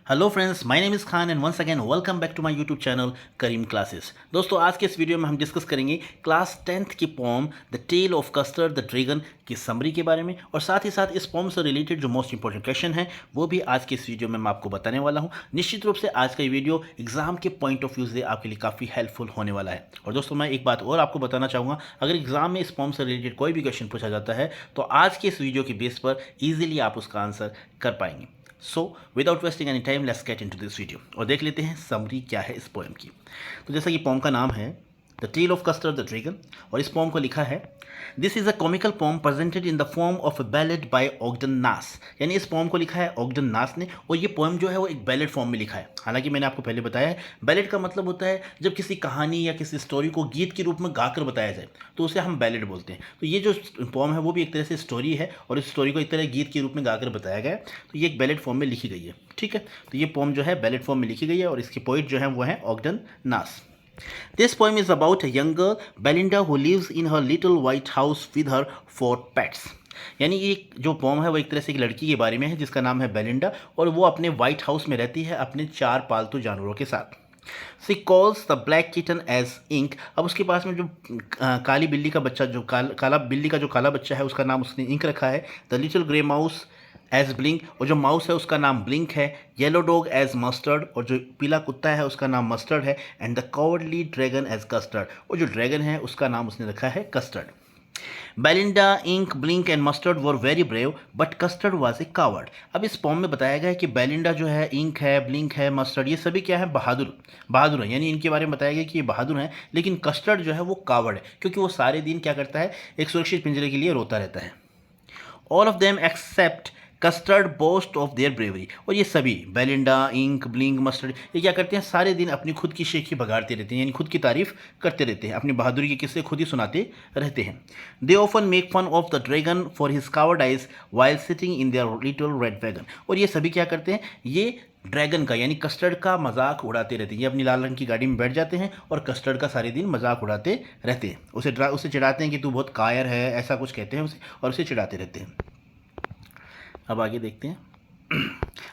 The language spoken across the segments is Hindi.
Hello friends, my name is Khan and once again welcome back to my YouTube channel Karim classes. दोस्तों, आज के इस वीडियो में हम डिस्कस करेंगे क्लास 10th की poem the tale of Custard the dragon की समरी के बारे में, और साथ ही साथ इस पोम से रिलेटेड जो मोस्ट इंपॉर्टेंट क्वेश्चन है वो भी आज के इस वीडियो में मैं आपको बताने वाला हूँ। निश्चित रूप से आज का ये वीडियो एग्जाम के पॉइंट ऑफ व्यू से आपके लिए काफ़ी हेल्पफुल होने वाला है। और दोस्तों, मैं एक बात और आपको बताना चाहूँगा, अगर एग्जाम में इस पोम से रिलेटेड कोई भी क्वेश्चन पूछा जाता है तो आज के इस वीडियो के बेस पर ईजिली आप उसका आंसर कर पाएंगे। So without wasting any time let's get into this video और देख लेते हैं समरी क्या है इस पोएम की। तो जैसा कि पोम का नाम है the tale of Custard the dragon, और इस पोम को लिखा है this is a comical poem presented in the form of a ballad by Ogden Nash. यानी इस पोम को लिखा है ऑग्डन नास ने, और ये पोएम जो है वो एक बैलेड फॉर्म में लिखा है। हालांकि मैंने आपको पहले बताया है बैलेड का मतलब होता है जब किसी कहानी या किसी स्टोरी को गीत के रूप में गाकर बताया जाए तो उसे हम बैलेड बोलते हैं। तो ये जो पोम है वो भी एक तरह से स्टोरी है, और इस स्टोरी को एक तरह गीत के रूप में गाकर बताया गया है, तो ये एक बैलेड फॉर्म में लिखी गई है। ठीक है, तो ये पोम जो है बैलेड फॉर्म में लिखी गई है और इसके पोइट जो है वो है ऑग्डन नास। This poem is about a young girl, Belinda, who lives in her little white house with her 4 pets. यानी ये जो पोम है वो एक तरह से एक लड़की के बारे में है जिसका नाम है बेलिंडा, और वो अपने वाइट हाउस में रहती है अपने 4 पालतू जानवरों के साथ। She calls the black kitten as ink. अब उसके पास में जो काली बिल्ली का बच्चा, जो काला बिल्ली का जो काला बच्चा है उसका नाम उसने इंक रखा है। The little grey mouse as Blink, और जो माउस है उसका नाम ब्लिंक है। येलो डॉग एज मस्टर्ड, और जो पीला कुत्ता है उसका नाम मस्टर्ड है। And the cowardly dragon as Custard, और जो ड्रैगन है उसका नाम उसने रखा है Custard. Belinda, Ink, Blink and Mustard were very brave but Custard was a coward. अब इस पॉम में बताया गया है कि बेलिंडा जो है, इंक है, ब्लिंक है, मस्टर्ड, ये सभी क्या है, बहादुर है। यानी इनके बारे में बताया गया कि ये बहादुर हैं, लेकिन कस्टर्ड जो है वो कावर्ड है, क्योंकि वो सारे दिन क्या करता है, एक सुरक्षित पिंजरे के लिए रोता रहता है। All of them except Custard boast of their bravery, और ये सभी बेलिंडा, इंक, ब्लिंक, मस्टर्ड, ये क्या करते हैं, सारे दिन अपनी खुद की शेखी बघाड़ते रहते हैं, यानी खुद की तारीफ करते रहते हैं, अपनी बहादुरी के किस्से खुद ही सुनाते रहते हैं। They often make fun of the dragon for his cowardice while sitting in their little red wagon, और ये सभी क्या करते हैं, ये ड्रैगन का यानी कस्टर्ड का मजाक उड़ाते रहते हैं। ये अपनी लाल रंग की गाड़ी में बैठ जाते हैं और कस्टर्ड का सारे दिन मजाक उड़ाते रहते हैं, उसे चिढ़ाते हैं कि तू बहुत कायर है, ऐसा कुछ कहते हैं उसे, और उसे चिढ़ाते रहते हैं। अब आगे देखते हैं।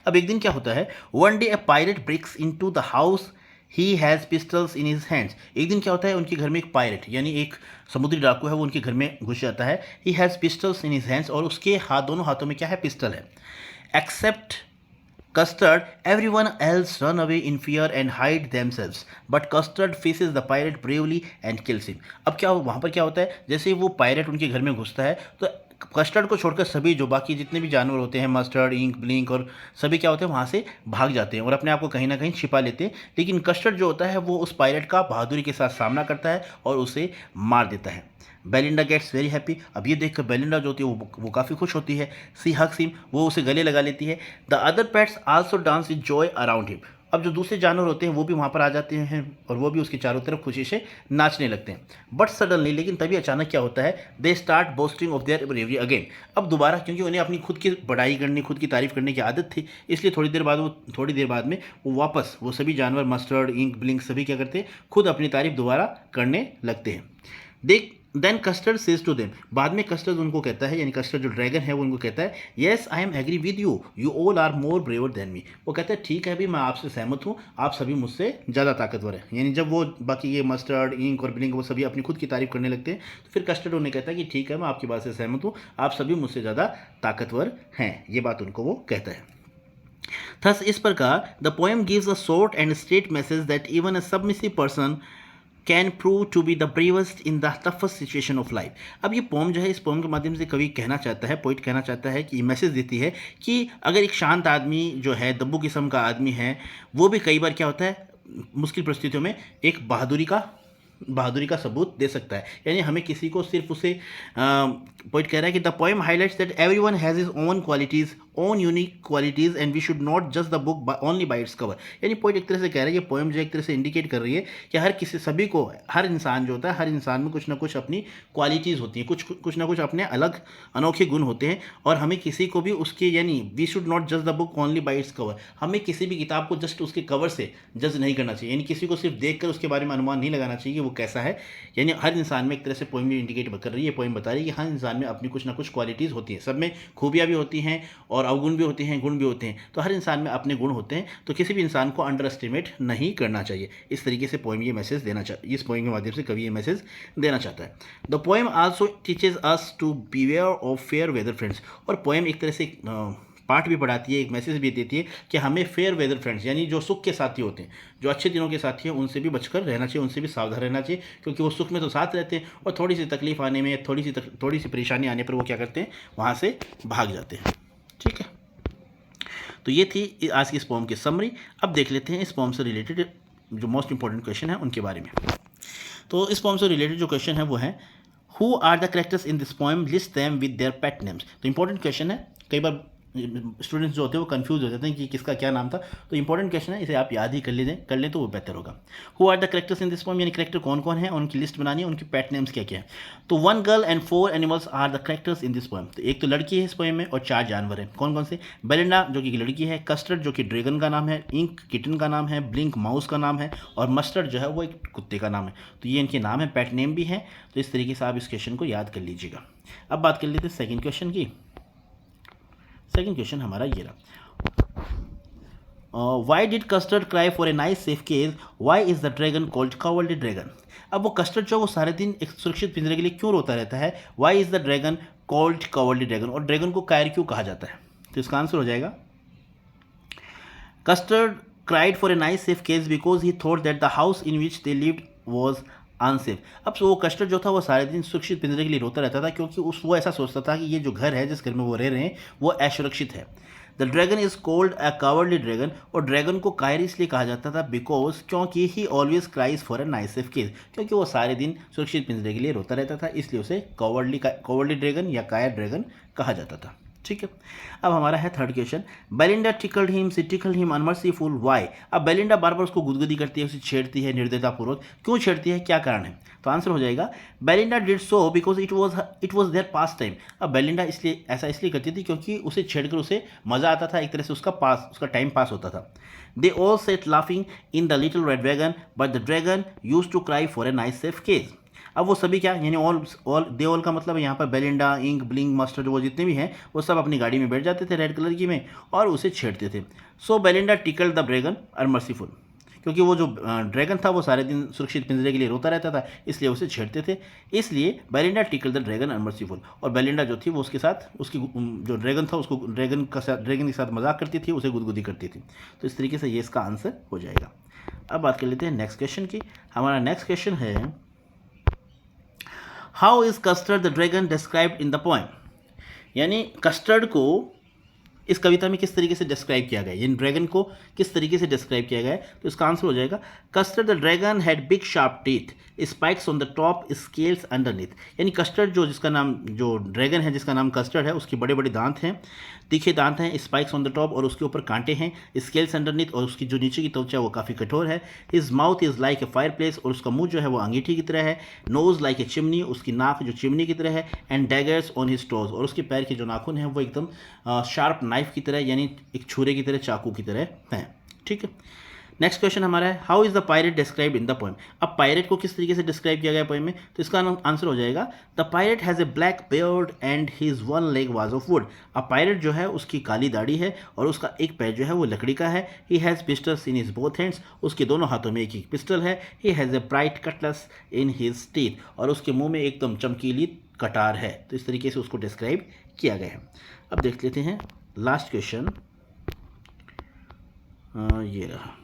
अब एक दिन क्या होता है, one day a pirate breaks into the house, he has pistols in his hands. एक दिन क्या होता है, उनके घर में एक पायरेट यानी एक समुद्री डाकू है, वो उनके घर में घुस जाता है। He has pistols in his hands, और उसके दोनों हाथों में क्या है, पिस्टल है। Except Custard, everyone else run away in fear and hide themselves, but Custard faces the pirate bravely and kills him. अब क्या वहाँ पर क्या होता है, जैसे ही वो पायरेट उनके घर में घुसता है तो कस्टर्ड को छोड़कर सभी जो बाकी जितने भी जानवर होते हैं, मस्टर्ड, इंक, ब्लिंक, और सभी क्या होते हैं, वहाँ से भाग जाते हैं और अपने आप को कहीं ना कहीं छिपा लेते हैं। लेकिन कस्टर्ड जो होता है वो उस पायरेट का बहादुरी के साथ सामना करता है और उसे मार देता है। Belinda gets very happy. अब ये देखकर बेलिंडा जो होती है वो काफ़ी खुश होती है। सी हग्स हिम, वो उसे गले लगा लेती है। The other pets also dance with Joy around him. अब जो दूसरे जानवर होते हैं वो भी वहाँ पर आ जाते हैं और वो भी उसके चारों तरफ खुशी से नाचने लगते हैं। बट सडनली, लेकिन तभी अचानक क्या होता है, they start boasting of their bravery again. अब दोबारा, क्योंकि उन्हें अपनी खुद की बड़ाई करने, खुद की तारीफ करने की आदत थी, इसलिए थोड़ी देर बाद में वो सभी जानवर, मस्टर्ड, इंक, ब्लिंक, सभी क्या करते हैं, खुद अपनी तारीफ दोबारा करने लगते हैं। Then Custard says to them, बाद में कस्टर्ड उनको कहता है, यानी कस्टर्ड जो ड्रैगन है वो उनको कहता है, yes I am agree with you, you all are more braver than me. वो कहता है ठीक है, अभी मैं आपसे सहमत हूँ, आप सभी मुझसे ज़्यादा ताकतवर हैं। यानी जब वो बाकी ये मस्टर्ड, इंक और ब्लिंक वो सभी अपनी खुद की तारीफ करने लगते हैं तो फिर कस्टर्ड उन्हें कहता है कि ठीक है, मैं आपकी बात से सहमत हूँ, आप सभी मुझसे ज़्यादा ताकतवर हैं। ये बात उनको वो कहता है। थस इस प्रकार the poem gives a short and straight message that even a submissive person can prove to be the bravest in the toughest situation of life. अब ये पोम जो है, इस पोम के माध्यम से कवि कहना चाहता है, पोइट कहना चाहता है कि मैसेज देती है कि अगर एक शांत आदमी जो है, दब्बू किस्म का आदमी है, वो भी कई बार क्या होता है, मुश्किल परिस्थितियों में एक बहादुरी का सबूत दे सकता है। यानी हमें किसी को सिर्फ उसे पॉइंट कह रहा है कि the poem highlights that everyone has his own qualities, own unique qualities, and we should not जज the book only by its cover. यानी पॉइंट एक तरह से कह रहा है, ये पोएम जो एक तरह से इंडिकेट कर रही है कि हर इंसान जो होता है, हर इंसान में कुछ ना कुछ अपनी क्वालिटीज़ होती हैं, कुछ ना कुछ अपने अलग अनोखे गुण होते हैं, और हमें किसी को भी उसके, यानी वी शुड नॉट जज the book only by its cover, हमें किसी भी किताब को जस्ट उसके कवर से जज नहीं करना चाहिए। यानी किसी को सिर्फ देख कर उसके बारे में अनुमान नहीं लगाना चाहिए कि वो कैसा है, यानी हर इंसान में एक तरह से पोइम भी इंडिकेट कर रही है, पोइम बता रही है कि हर इंसान में अपनी कुछ ना कुछ क्वालिटीज़ होती हैं, सब में खूबियाँ भी होती हैं और अवगुण भी होते हैं, गुण भी होते हैं, तो हर इंसान में अपने गुण होते हैं, तो किसी भी इंसान को अंडर एस्टिमेट नहीं करना चाहिए। इस तरीके से पोइम ये मैसेज देना इस पोइम के माध्यम से कवि ये मैसेज देना चाहता है। The poem also teaches us to beware of fair weather friends, और पोएम एक तरह से पाठ भी पढ़ाती है, एक मैसेज भी देती है कि हमें फेयर वेदर फ्रेंड्स यानी जो सुख के साथी होते हैं, जो अच्छे दिनों के साथी हैं, उनसे भी बचकर रहना चाहिए, उनसे भी सावधान रहना चाहिए, क्योंकि वो सुख में तो साथ रहते हैं और थोड़ी सी तकलीफ आने में, थोड़ी सी परेशानी आने पर वो क्या करते हैं, वहाँ से भाग जाते हैं। ठीक है, तो ये थी आज की इस पोएम की समरी। अब देख लेते हैं इस पोएम से रिलेटेड जो मोस्ट इंपॉर्टेंट क्वेश्चन है उनके बारे में। तो इस पोएम से रिलेटेड जो क्वेश्चन है वो है, who are the characters in this poem, list them with their pet names. तो इंपॉर्टेंट क्वेश्चन है, कई बार स्टूडेंट्स जो होते हैं वो कंफ्यूज हो जाते हैं कि किसका क्या नाम था, तो इंपॉर्टेंट क्वेश्चन है, इसे आप याद ही कर लें तो वो बेहतर होगा। Who are the characters in this poem, यानी कैरेक्टर कौन कौन है, उनकी लिस्ट बनानी है, उनकी पेट नेम्स क्या क्या है। तो 1 girl and 4 animals are the characters in this poem. तो एक तो लड़की है इस पोएम में और 4 जानवर हैं। कौन कौन से? बेलिंडा जो कि लड़की है, कस्टर्ड जो कि ड्रैगन का नाम है, इंक किटन का नाम है, ब्लिंक माउस का नाम है और मस्टर्ड जो है वो एक कुत्ते का नाम है। तो ये इनके नाम है, पेट नेम भी है। तो इस तरीके से आप इस क्वेश्चन को याद कर लीजिएगा। अब बात कर लेते हैं सेकेंड क्वेश्चन की। सेकेंड क्वेश्चन हमारा ये रहा, why did custard cry for a nice safe cage, why is the dragon called cowardy dragon. अब वो कस्टर्ड जो वो सारे दिन एक सुरक्षित पिंजरे के लिए क्यों रोता रहता है, why is the dragon called cowardy dragon, और ड्रैगन को कायर क्यों कहा जाता है। तो इसका आंसर हो जाएगा, Custard cried for a nice safe cage because he thought that the house in which they lived was unsafe. अब वो कस्टर्ड जो था वो सारे दिन सुरक्षित पिंजरे के लिए रोता रहता था, क्योंकि वो ऐसा सोचता था कि ये जो घर है, जिस घर में वो रह रहे हैं, वो असुरक्षित है। The dragon is called a cowardly dragon, और ड्रैगन को कायर इसलिए कहा जाता था बिकॉज क्योंकि he always cries for a nice safe cage, क्योंकि वो सारे दिन सुरक्षित पिंजरे के लिए रोता रहता था, इसलिए उसे कावर्डली ड्रैगन या कायर ड्रैगन कहा जाता था। ठीक है, अब हमारा है third question, Belinda tickled him unmerciful why. अब बेलिंडा बार बार उसको गुदगुदी करती है, उसे छेड़ती है निर्दयतापूर्वक, क्यों छेड़ती है, क्या कारण है। तो आंसर हो जाएगा, Belinda did so because it was their pastime. अब बेलिंडा इसलिए करती थी क्योंकि उसे छेड़कर उसे मज़ा आता था, एक तरह से उसका टाइम पास होता था। They all sat laughing in the little red dragon but the dragon used to cry for a nice safe cage. अब वो सभी क्या, यानी ऑल का मतलब है यहाँ पर बेलिंडा, इंक, ब्लिंक, मस्टर्ड, वो जितने भी हैं वो सब अपनी गाड़ी में बैठ जाते थे रेड कलर की में और उसे छेड़ते थे। सो बेलिंडा टिकल्ड द ड्रैगन अनमर्सीफुल, क्योंकि वो जो ड्रैगन था वो सारे दिन सुरक्षित पिंजरे के लिए रोता रहता था, इसलिए उसे छेड़ते थे, इसलिए बेलिंडा टिकल्ड द ड्रैगन अनमर्सीफुल। और बेलिंडा जो थी वो उसके साथ, उसकी जो ड्रैगन था उसको ड्रैगन के साथ मजाक करती थी, उसे गुदगुदी करती थी। तो इस तरीके से ये इसका आंसर हो जाएगा। अब बात कर लेते हैं नेक्स्ट क्वेश्चन की। हमारा नेक्स्ट क्वेश्चन है, how is custard the dragon described in the poem. यानी कस्टर्ड को इस कविता में किस तरीके से डिस्क्राइब किया गया है, यानी ड्रैगन को किस तरीके से डिस्क्राइब किया गया है। तो इसका आंसर हो जाएगा, custard the dragon had big sharp teeth, spikes on the top, scales underneath. यानी कस्टर्ड जो ड्रैगन है जिसका नाम कस्टर्ड है, उसके बड़े बड़े दांत हैं, तीखे दांत हैं, स्पाइक्स ऑन द टॉप और उसके ऊपर कांटे हैं, स्केल्स अंडरनीथ और उसकी जो नीचे की त्वचा वो काफ़ी कठोर है। His mouth is like a fire place, और उसका मुंह जो है वो अंगीठी की तरह है। नोज लाइक ए चिमनी, उसकी नाक जो चिमनी की तरह है। And daggers on his toes, और उसके पैर के जो नाखून हैं वो एकदम शार्प नाइफ की तरह, यानी एक छुरे की तरह, चाकू की तरह हैं। ठीक है, नेक्स्ट क्वेश्चन हमारा है, how is the pirate described in the poem. अब पायरेट को किस तरीके से डिस्क्राइब किया गया पोएम में, तो इसका आंसर हो जाएगा, the pirate has a black beard and his one leg was of would. अब पायरेट जो है उसकी काली दाढ़ी है और उसका एक पैर जो है वो लकड़ी का है। He has pistols in his both hands, उसके दोनों हाथों में एक एक पिस्टल है। He has a bright cutlets in his teeth, और उसके मुंह में एकदम चमकीली कटार है। तो इस तरीके से उसको डिस्क्राइब किया गया है। अब देख लेते हैं लास्ट क्वेश्चन, ये रहा,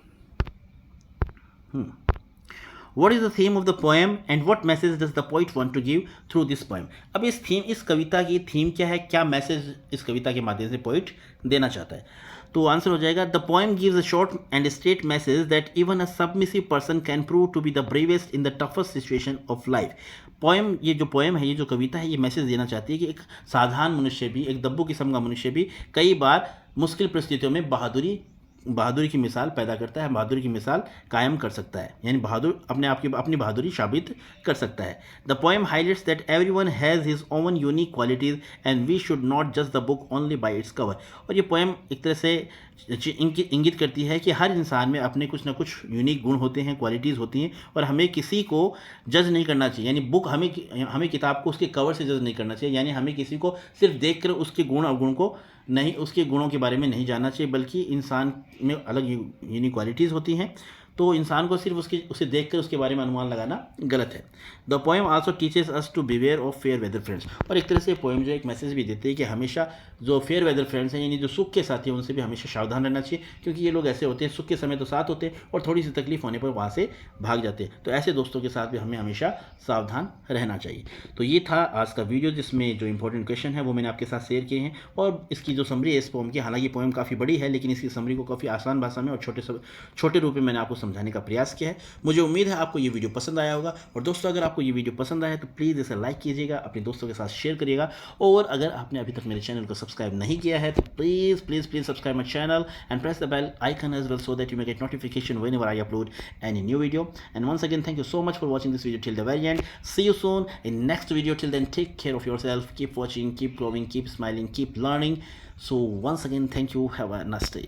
What is the theme of the poem and what message does the poet want to give through this poem? अब इस कविता की थीम क्या है, क्या मैसेज इस कविता के माध्यम से पोइट देना चाहता है। तो आंसर हो जाएगा, the poem gives a short and straight message that even a submissive person can prove to be the bravest in the toughest situation of life. ये जो पोएम है, ये जो कविता है, ये मैसेज देना चाहती है कि एक साधारण मनुष्य भी, एक दब्बू किस्म का मनुष्य भी कई बार मुश्किल परिस्थितियों में बहादुरी की मिसाल पैदा करता है, बहादुरी की मिसाल कायम कर सकता है, यानी अपनी बहादुरी साबित कर सकता है। The poem highlights that everyone has his own unique qualities and we should not जज the book only by its cover. और ये पोएम एक तरह से इंगित करती है कि हर इंसान में अपने कुछ ना कुछ यूनिक गुण होते हैं, क्वालिटीज़ होती हैं, और हमें किसी को जज नहीं करना चाहिए। यानी बुक हमें किताब को उसके कवर से जज नहीं करना चाहिए। यानी हमें किसी को सिर्फ देख कर उसके गुण अवगुण को नहीं, उसके गुणों के बारे में नहीं जानना चाहिए, बल्कि इंसान में अलग यूनिक क्वालिटीज़ होती हैं। तो इंसान को सिर्फ उसे देखकर उसके बारे में अनुमान लगाना गलत है। The poem also teaches us to beware of fair weather friends. और एक तरह से पोएम जो एक मैसेज भी देते हैं कि हमेशा जो फेयर वेदर फ्रेंड्स हैं, यानी जो सुख के साथी हैं, उनसे भी हमेशा सावधान रहना चाहिए, क्योंकि ये लोग ऐसे होते हैं, सुख के समय तो साथ होते हैं और थोड़ी सी तकलीफ होने पर वहाँ से भाग जाते हैं। तो ऐसे दोस्तों के साथ भी हमें हमेशा सावधान रहना चाहिए। तो ये था आज का वीडियो, जिसमें जो इंपॉर्टेंट क्वेश्चन है वो मैंने आपके साथ शेयर किए हैं, और इसकी जो समरी है इस पोएम की, हालांकि पोएम काफ़ी बड़ी है, लेकिन इसकी समरी को काफ़ी आसान भाषा में और छोटे रूप में मैंने आपको समझाने का प्रयास किया है। मुझे उम्मीद है आपको ये वीडियो पसंद आया होगा। और दोस्तों, अगर आपको ये वीडियो पसंद आया तो प्लीज़ इसे लाइक कीजिएगा, अपने दोस्तों के साथ शेयर करिएगा, और अगर आपने अभी तक मेरे चैनल को सब्सक्राइब नहीं किया है तो please please please subscribe my channel and press the bell icon as well, so that you may get notification whenever I upload any new video. And once again, thank you so much for watching this video till the very end. See you soon in next video. Till then, take care of yourself, keep watching, keep growing, keep smiling, keep learning. So once again, thank you, have a nice day.